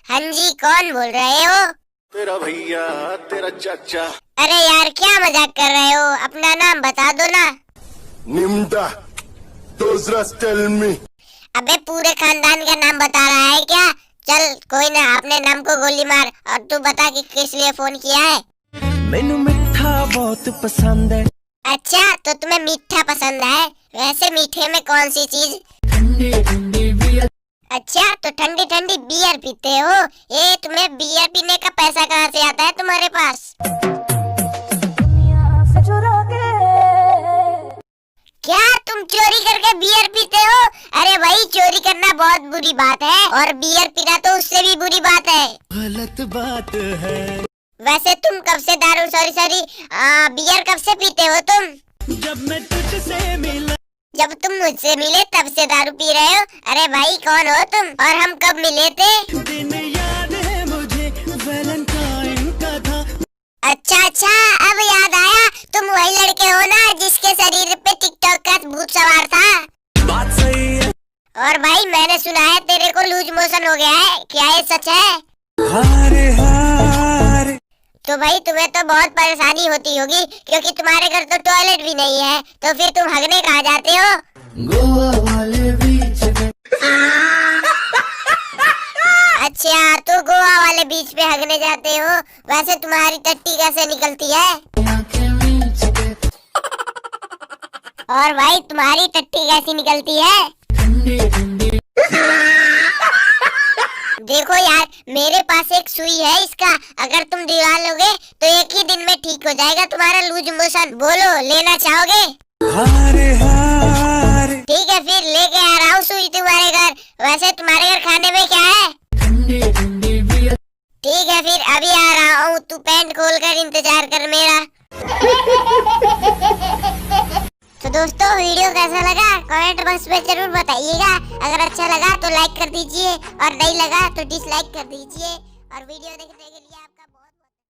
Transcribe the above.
हाँ जी, कौन बोल रहे हो? तेरा भैया, तेरा चाचा। अरे यार, क्या मजाक कर रहे हो? अपना नाम बता दो ना। निम्दा, टेल मी। अबे पूरे खानदान का नाम बता रहा है क्या? चल कोई ना, अपने नाम को गोली मार और तू बता कि किस लिए फोन किया है। मैनू मिठा बहुत पसंद है। अच्छा, तो तुम्हें मीठा पसंद है? वैसे मीठे में कौन सी चीज? ठंडी ठंडी बियर। अच्छा, तो ठंडी ठंडी बियर पीते हो? ये तुम्हें बियर पीने का पैसा कहाँ से आता है तुम्हारे पास? क्या तुम चोरी करके बियर पीते हो? अरे भाई, चोरी करना बहुत बुरी बात है और बियर पीना तो उससे भी बुरी बात है। गलत बात है। वैसे तुम कब से दारू सॉरी बियर कब से पीते हो तुम? जब मैं तुझसे मिला। जब तुम मुझसे मिले तब से दारू पी रहे हो? अरे भाई, कौन हो तुम और हम कब मिले थे? दिन याद है मुझे, वैलेंटाइन का था। अच्छा, अब याद आया। तुम वही लड़के हो ना जिसके शरीर पे टिकटॉक का भूत सवार था? बात सही है। और भाई, मैंने सुना है तेरे को लूज मोशन हो गया है, क्या ये सच है? हारे हारे। तो भाई, तुम्हें तो बहुत परेशानी होती होगी क्योंकि तुम्हारे घर तो टॉयलेट भी नहीं है, तो फिर तुम हगने कहाँ जाते हो? गोवा वाले बीच में। अच्छा, तो गोवा वाले बीच पे हगने जाते हो। वैसे तुम्हारी टट्टी कैसे निकलती है? और भाई, तुम्हारी टट्टी कैसी निकलती है? ठंडी ठंडी। देखो यार, मेरे पास एक सुई है इसका, अगर तुम दिलवा लोगे तो एक ही दिन में ठीक हो जाएगा तुम्हारा लूज मोशन। बोलो, लेना चाहोगे? हारे हारे। ठीक है, फिर लेके आ रहा हूँ सुई तुम्हारे घर। वैसे तुम्हारे घर खाने में क्या है? ठंडी ठंडी बियर। ठीक है, फिर अभी आ रहा हूँ, तू पैंट खोल कर इंतजार कर मेरा। तो दोस्तों, वीडियो कैसा लगा कमेंट बॉक्स में जरूर बताइएगा। अगर अच्छा लगा तो लाइक कर दीजिए और नहीं लगा तो डिसलाइक कर दीजिए। और वीडियो देखने के लिए